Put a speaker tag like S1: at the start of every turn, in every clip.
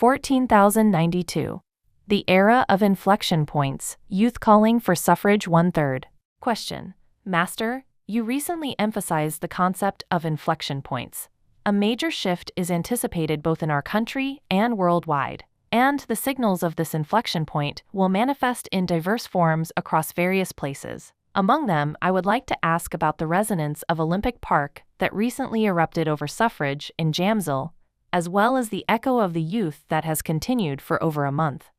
S1: 14,092. The era of inflection points. Youth calling for suffrage 1/3. Question. Master, you recently emphasized the concept of inflection points. A major shift is anticipated both in our country and worldwide, and the signals of this inflection point will manifest in diverse forms across various places. Among them, I would like to ask about the resonance of Olympic Park that recently erupted over suffrage in Jamsil, as well as the echo of the youth that has continued for over a month.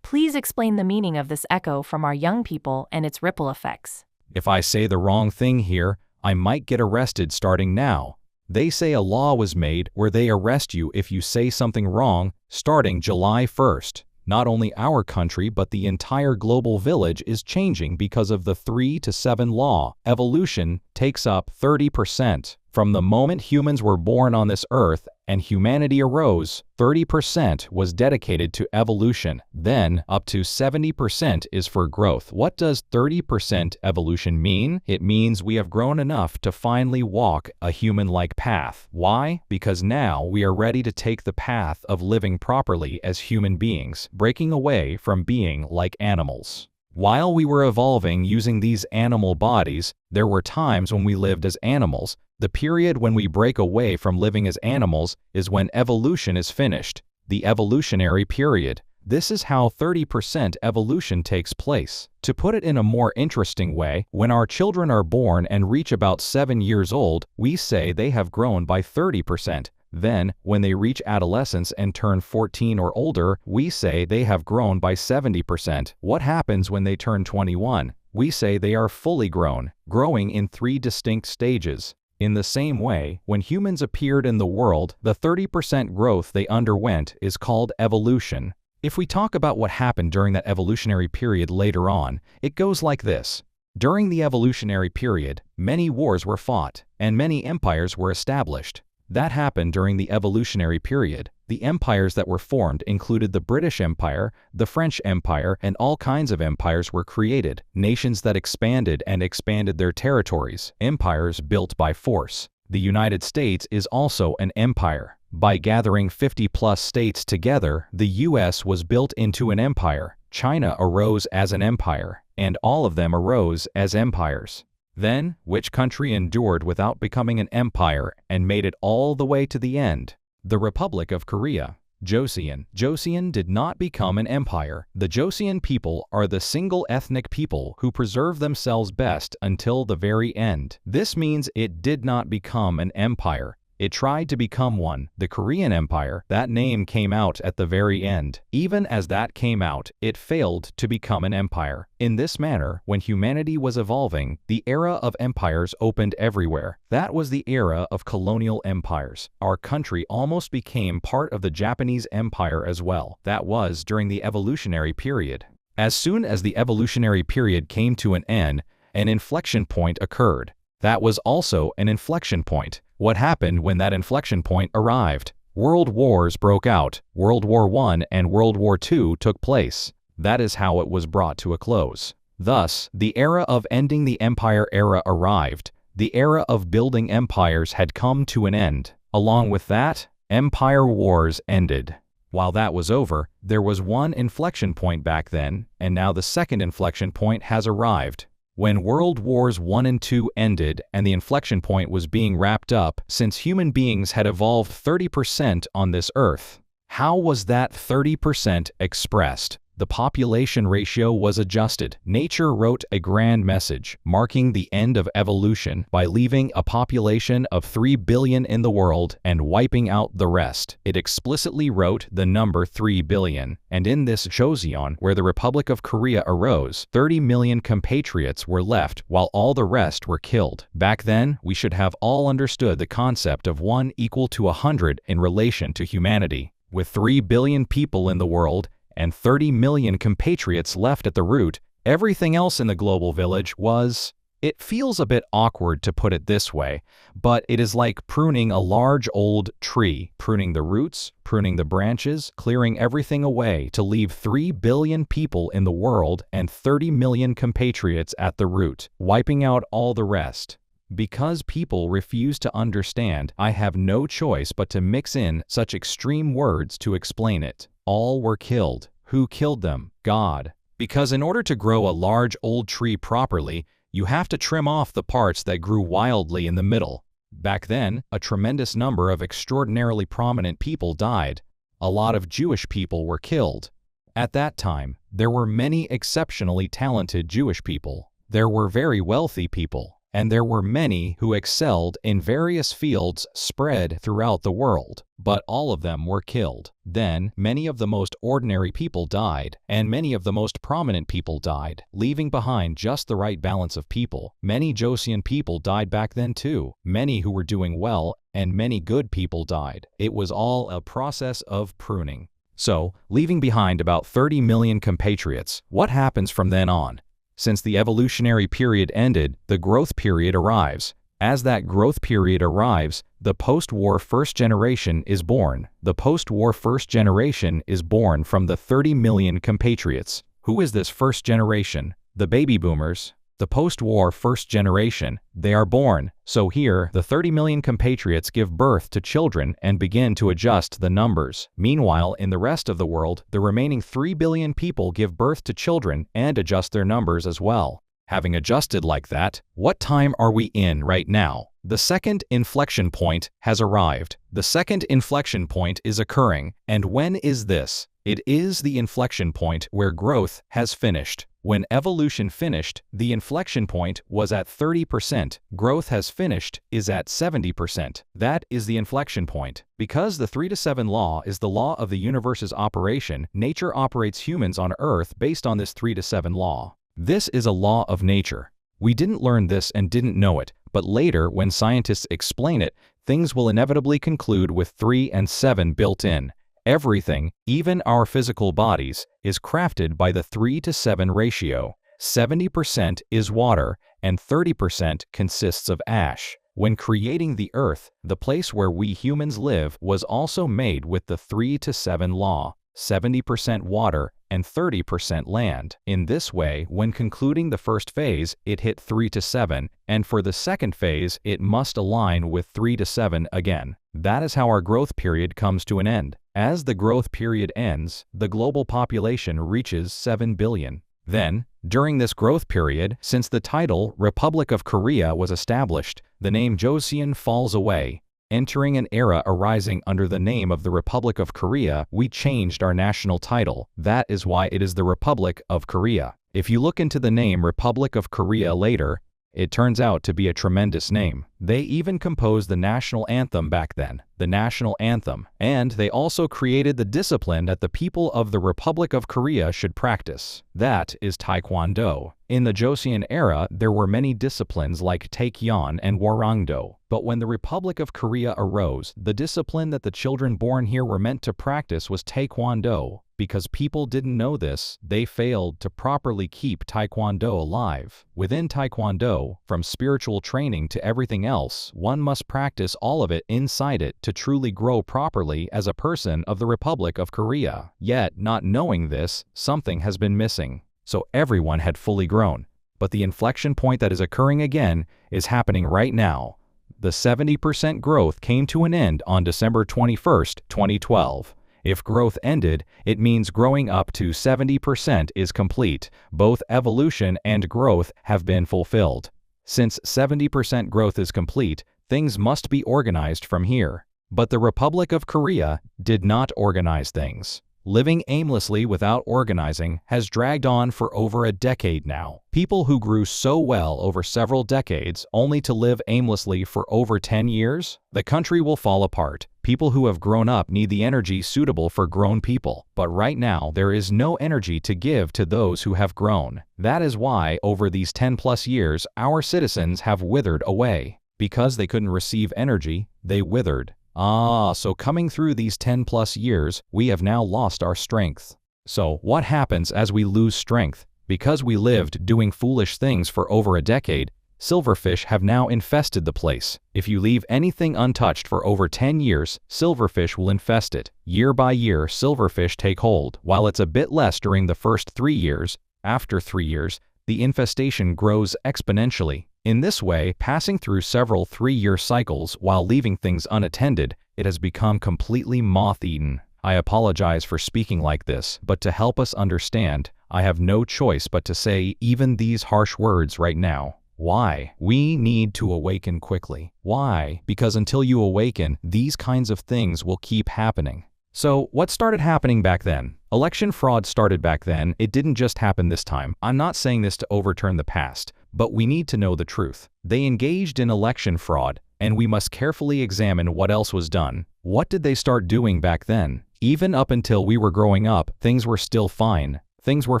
S1: Please explain the meaning of this echo from our young people and its ripple effects.
S2: If I say the wrong thing here, I might get arrested starting now. They say a law was made where they arrest you if you say something wrong starting July 1st. Not only our country but the entire global village is changing because of the 3 to 7 law. Evolution takes up 30%. From the moment humans were born on this earth and humanity arose, 30% was dedicated to evolution. Then, up to 70% is for growth. What does 30% evolution mean? It means we have grown enough to finally walk a human-like path. Why? Because now we are ready to take the path of living properly as human beings, breaking away from being like animals. While we were evolving using these animal bodies, there were times when we lived as animals. The period when we break away from living as animals is when evolution is finished, the evolutionary period. This is how 30% evolution takes place. To put it in a more interesting way, when our children are born and reach about 7 years old, we say they have grown by 30%. Then, when they reach adolescence and turn 14 or older, we say they have grown by 70%. What happens when they turn 21? We say they are fully grown, growing in 3 distinct stages. In the same way, when humans appeared in the world, the 30% growth they underwent is called evolution. If we talk about what happened during that evolutionary period later on, it goes like this. During the evolutionary period, many wars were fought, and many empires were established. That happened during the evolutionary period. The empires that were formed included the British Empire, the French Empire, and all kinds of empires were created. Nations that expanded and expanded their territories. Empires built by force. The United States is also an empire. By gathering 50+ states together, the US was built into an empire. China arose as an empire, and all of them arose as empires. Then, which country endured without becoming an empire and made it all the way to the end? The Republic of Korea. Joseon. Joseon did not become an empire. The Joseon people are the single ethnic people who preserve themselves best until the very end. This means it did not become an empire. It tried to become one. The Korean Empire, that name came out at the very end. Even as that came out, it failed to become an empire. In this manner, when humanity was evolving, the era of empires opened everywhere. That was the era of colonial empires. Our country almost became part of the Japanese Empire as well. That was during the evolutionary period. As soon as the evolutionary period came to an end, an inflection point occurred. That was also an inflection point. What happened when that inflection point arrived? World wars broke out. World War I and World War II took place. That is how it was brought to a close. Thus, the era of ending the empire era arrived. The era of building empires had come to an end. Along with that, empire wars ended. While that was over, there was one inflection point back then, and now the second inflection point has arrived. When World Wars I and II ended and the inflection point was being wrapped up, since human beings had evolved 30% on this earth. How was that 30% expressed? The population ratio was adjusted. Nature wrote a grand message, marking the end of evolution by leaving a population of 3 billion in the world and wiping out the rest. It explicitly wrote the number 3 billion. And in this Joseon, where the Republic of Korea arose, 30 million compatriots were left while all the rest were killed. Back then, we should have all understood the concept of 1 equal to 100 in relation to humanity. With 3 billion people in the world, and 30 million compatriots left at the root, everything else in the global village was... It feels a bit awkward to put it this way, but it is like pruning a large old tree, pruning the roots, pruning the branches, clearing everything away to leave 3 billion people in the world and 30 million compatriots at the root, wiping out all the rest. Because people refuse to understand, I have no choice but to mix in such extreme words to explain it. All were killed. Who killed them? God. Because in order to grow a large old tree properly, you have to trim off the parts that grew wildly in the middle. Back then, a tremendous number of extraordinarily prominent people died. A lot of Jewish people were killed. At that time, there were many exceptionally talented Jewish people. There were very wealthy people, and there were many who excelled in various fields spread throughout the world, but all of them were killed. Then, many of the most ordinary people died, and many of the most prominent people died, leaving behind just the right balance of people. Many Joseon people died back then too, many who were doing well, and many good people died. It was all a process of pruning. So, leaving behind about 30 million compatriots, what happens from then on? Since the evolutionary period ended, the growth period arrives. As that growth period arrives, the post-war first generation is born. The post-war first generation is born from the 30 million compatriots. Who is this first generation? The baby boomers. The post-war first generation, they are born. So here, the 30 million compatriots give birth to children and begin to adjust the numbers. Meanwhile, in the rest of the world, the remaining 3 billion people give birth to children and adjust their numbers as well. Having adjusted like that, what time are we in right now? The second inflection point has arrived. The second inflection point is occurring. And when is this? It is the inflection point where growth has finished. When evolution finished, the inflection point was at 30%. Growth has finished is at 70%. That is the inflection point. Because the 3 to 7 law is the law of the universe's operation, nature operates humans on Earth based on this 3 to 7 law. This is a law of nature. We didn't learn this and didn't know it, but later when scientists explain it, things will inevitably conclude with 3 and 7 built in. Everything, even our physical bodies, is crafted by the 3 to 7 ratio. 70% is water, and 30% consists of ash. When creating the Earth, the place where we humans live was also made with the 3 to 7 law. 70% water and 30% land. In this way, when concluding the first phase, it hit 3 to 7, and for the second phase, it must align with 3 to 7 again. That is how our growth period comes to an end. As the growth period ends, the global population reaches 7 billion. Then, during this growth period, since the title Republic of Korea was established, the name Joseon falls away. Entering an era arising under the name of the Republic of Korea, we changed our national title. That is why it is the Republic of Korea. If you look into the name Republic of Korea later, it turns out to be a tremendous name. They even composed the national anthem back then, the national anthem, and they also created the discipline that the people of the Republic of Korea should practice. That is Taekwondo. In the Joseon era, there were many disciplines like Taekyon and Warangdo. But when the Republic of Korea arose, the discipline that the children born here were meant to practice was Taekwondo. Because people didn't know this, they failed to properly keep Taekwondo alive. Within Taekwondo, from spiritual training to everything else, one must practice all of it inside it to truly grow properly as a person of the Republic of Korea. Yet, not knowing this, something has been missing. So everyone had fully grown. But the inflection point that is occurring again is happening right now. The 70% growth came to an end on December 21st, 2012. If growth ended, it means growing up to 70% is complete. Both evolution and growth have been fulfilled. Since 70% growth is complete, things must be organized from here. But the Republic of Korea did not organize things. Living aimlessly without organizing has dragged on for over a decade now. People who grew so well over several decades only to live aimlessly for over 10 years? The country will fall apart. People who have grown up need the energy suitable for grown people. But right now, there is no energy to give to those who have grown. That is why, over these 10+ years, our citizens have withered away. Because they couldn't receive energy, they withered. So coming through these 10+ years, we have now lost our strength. So what happens as we lose strength? Because we lived doing foolish things for over a decade, silverfish have now infested the place. If you leave anything untouched for over 10 years, silverfish will infest it. Year by year, silverfish take hold. While it's a bit less during the first 3 years, after 3 years, the infestation grows exponentially. In this way, passing through several 3-year cycles while leaving things unattended, it has become completely moth-eaten. I apologize for speaking like this, but to help us understand, I have no choice but to say even these harsh words right now. Why? We need to awaken quickly. Why? Because until you awaken, these kinds of things will keep happening. So, what started happening back then? Election fraud started back then. It didn't just happen this time. I'm not saying this to overturn the past, but we need to know the truth. They engaged in election fraud, and we must carefully examine what else was done. What did they start doing back then? Even up until we were growing up, things were still fine. Things were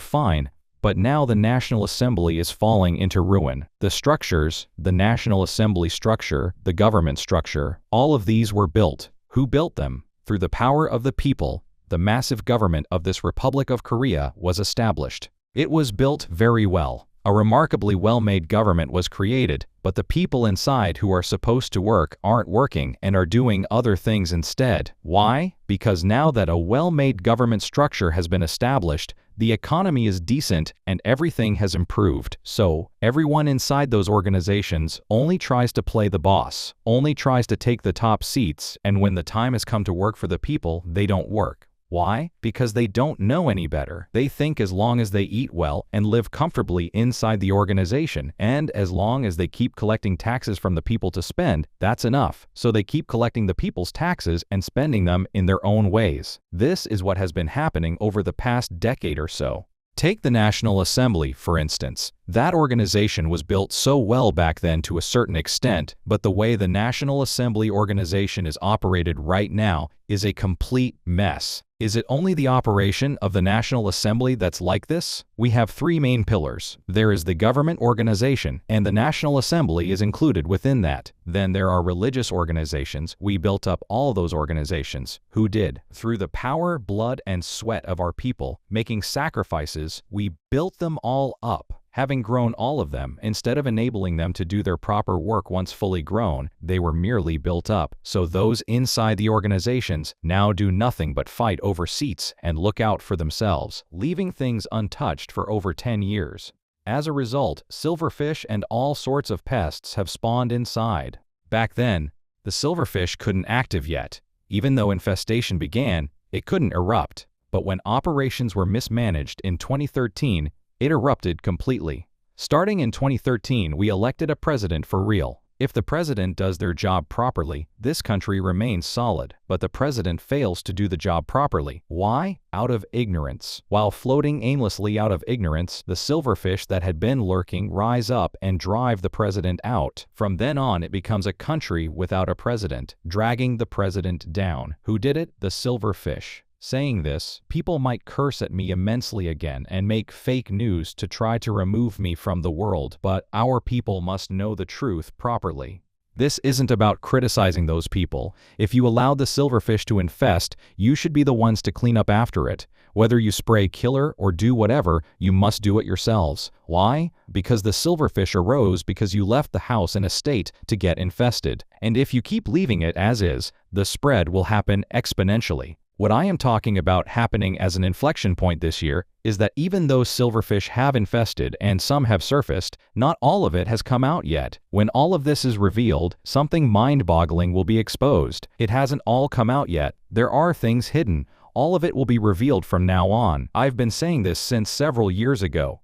S2: fine. But now the National Assembly is falling into ruin. The structures, the National Assembly structure, the government structure, all of these were built. Who built them? Through the power of the people, the massive government of this Republic of Korea was established. It was built very well. A remarkably well-made government was created, but the people inside who are supposed to work aren't working and are doing other things instead. Why? Because now that a well-made government structure has been established, the economy is decent and everything has improved. So, everyone inside those organizations only tries to play the boss, only tries to take the top seats, and when the time has come to work for the people, they don't work. Why? Because they don't know any better. They think as long as they eat well and live comfortably inside the organization, and as long as they keep collecting taxes from the people to spend, that's enough. So they keep collecting the people's taxes and spending them in their own ways. This is what has been happening over the past decade or so. Take the National Assembly, for instance. That organization was built so well back then to a certain extent, but the way the National Assembly organization is operated right now is a complete mess. Is it only the operation of the National Assembly that's like this? We have 3 main pillars. There is the government organization, and the National Assembly is included within that. Then there are religious organizations. We built up all those organizations. Who did? Through the power, blood, and sweat of our people, making sacrifices, we built them all up. Having grown all of them, instead of enabling them to do their proper work once fully grown, they were merely built up. So those inside the organizations now do nothing but fight over seats and look out for themselves, leaving things untouched for over 10 years. As a result, silverfish and all sorts of pests have spawned inside. Back then, the silverfish couldn't active yet. Even though infestation began, it couldn't erupt. But when operations were mismanaged in 2013, it erupted completely. Starting in 2013, we elected a president for real. If the president does their job properly, this country remains solid. But the president fails to do the job properly. Why? Out of ignorance. While floating aimlessly out of ignorance, the silverfish that had been lurking rise up and drive the president out. From then on, it becomes a country without a president, dragging the president down. Who did it? The silverfish. Saying this, people might curse at me immensely again and make fake news to try to remove me from the world, but our people must know the truth properly. This isn't about criticizing those people. If you allowed the silverfish to infest, you should be the ones to clean up after it. Whether you spray killer or do whatever, you must do it yourselves. Why? Because the silverfish arose because you left the house in a state to get infested. And if you keep leaving it as is, the spread will happen exponentially. What I am talking about happening as an inflection point this year is that even though silverfish have infested and some have surfaced, not all of it has come out yet. When all of this is revealed, something mind-boggling will be exposed. It hasn't all come out yet. There are things hidden. All of it will be revealed from now on. I've been saying this since several years ago.